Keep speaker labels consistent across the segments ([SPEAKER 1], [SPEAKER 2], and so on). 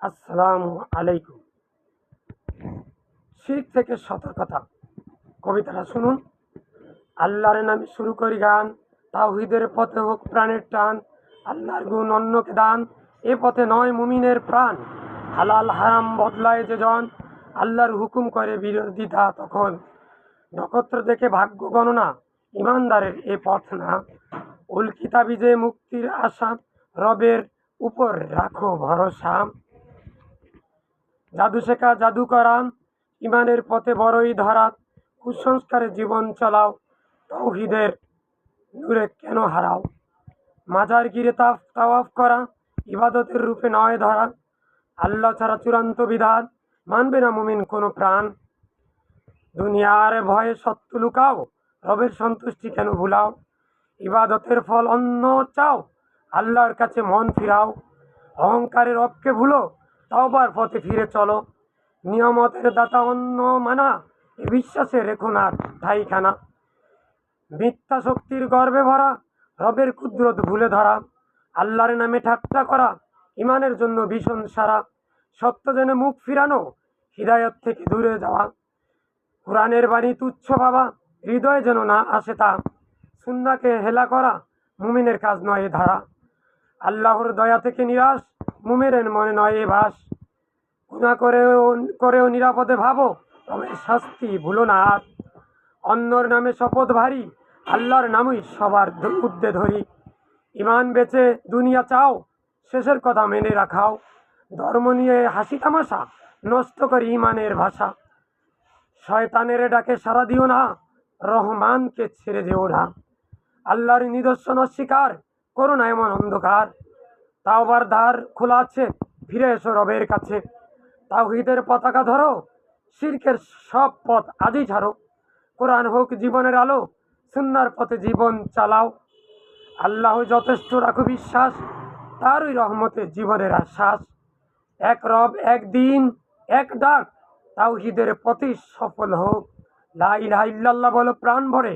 [SPEAKER 1] আসসালামু আলাইকুম। শিরক থেকে সতর্কতা। কবিতাটা শুনুন। আল্লাহর নামে শুরু করি গান, তাওহীদের পথে হোক প্রাণের টান। আল্লাহর গুণ অন্যকে দান, এ পথে নয় মুমিনের প্রাণ। হালাল হারাম বদলায় যে জন, আল্লাহর হুকুম করে বিরোধিতা তখন। নক্ষত্র দেখে ভাগ্য গণনা, ইমানদারের এ পথ না। উল কিতাবি যে মুক্তির আশা, রবের উপর রাখো ভরসা। জাদু শেখা জাদু করা, ইমানের পথে বড়ই ধরা। কুসংস্কারে জীবন চালাও, তাওহীদের নূরে কেন হারাও। মাজার গিরে তাওয়াফ করা, ইবাদতের রূপে নয় ধরা। আল্লাহ ছাড়া চূড়ান্ত বিধান, মানবে না মুমিন কোনো প্রাণ। দুনিয়ার ভয়ে সত্য লুকাও, রবের সন্তুষ্টি কেন ভুলাও। ইবাদতের ফল অন্য চাও, আল্লাহর কাছে মন ফিরাও। অহংকারের রবকে ভুলো, তওবার পথে ফিরে চলো। নিয়ামতের দাতা অন্য মানা, এ বিশ্বাসে রেখো না ঠাইখানা। মিথ্যা শক্তির গর্বে ভরা, রবের কুদরত ভুলে ধরা। আল্লাহর নামে ঠাট্টা করা, ইমানের জন্য ভীষণ সারা। সত্য জেনে মুখ ফিরানো, হিদায়ত থেকে দূরে যাওয়া। কোরআনের বাণী তুচ্ছ ভাবা, হৃদয়ে যেন না আসে তা। সুন্নাহকে হেলা করা, মুমিনের কাজ নয় এ ধারা। আল্লাহর দয়া থেকে নিরাশ, মুমিনের মনে নয় এ ভাস। গুনাহ করেও নিরাপদে ভাবো, তবে শাস্তি ভুলো না আর। অন্যর নামে শপথ ভারী, আল্লাহর নামই সবার ঊর্ধ্বে ধরি। ইমান বেচে দুনিয়া চাও, শেষের কথা মেনে রাখাও। ধর্ম নিয়ে হাসি তামাশা, নষ্ট করি ইমানের ভাষা। শয়তানের ডাকে সাড়া দিও না, রহমানকে ছেড়ে যেও না। আল্লাহর নিদর্শন অস্বীকার করো না এমন অন্ধকার। তাওবার দ্বার খোলা আছে, ফিরে এসো রবের কাছে। তাওহীদের পতাকা ধরো, শিরকের সব পথ আজই ছাড়ো। কোরআন হোক জীবনের আলো, সুন্নাহর পথে জীবন চালাও। আল্লাহ যথেষ্ট রাখো বিশ্বাস, তারই রহমতে জীবনের আশ্বাস। এক রব এক দিন এক ডাক, তাওহীদের পথে সফল হোক। লা ইলাহা ইল্লাল্লাহ বলো প্রাণ ভরে,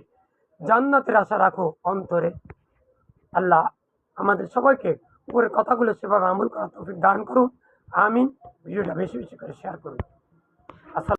[SPEAKER 1] জান্নাতের আশা রাখো অন্তরে। আল্লাহ আমাদের সবাইকে উপরের কথাগুলো সেভাবে আমল করার তৌফিক দান করুন। আমিন। ভিডিওটা বেশি বেশি করে শেয়ার করুন।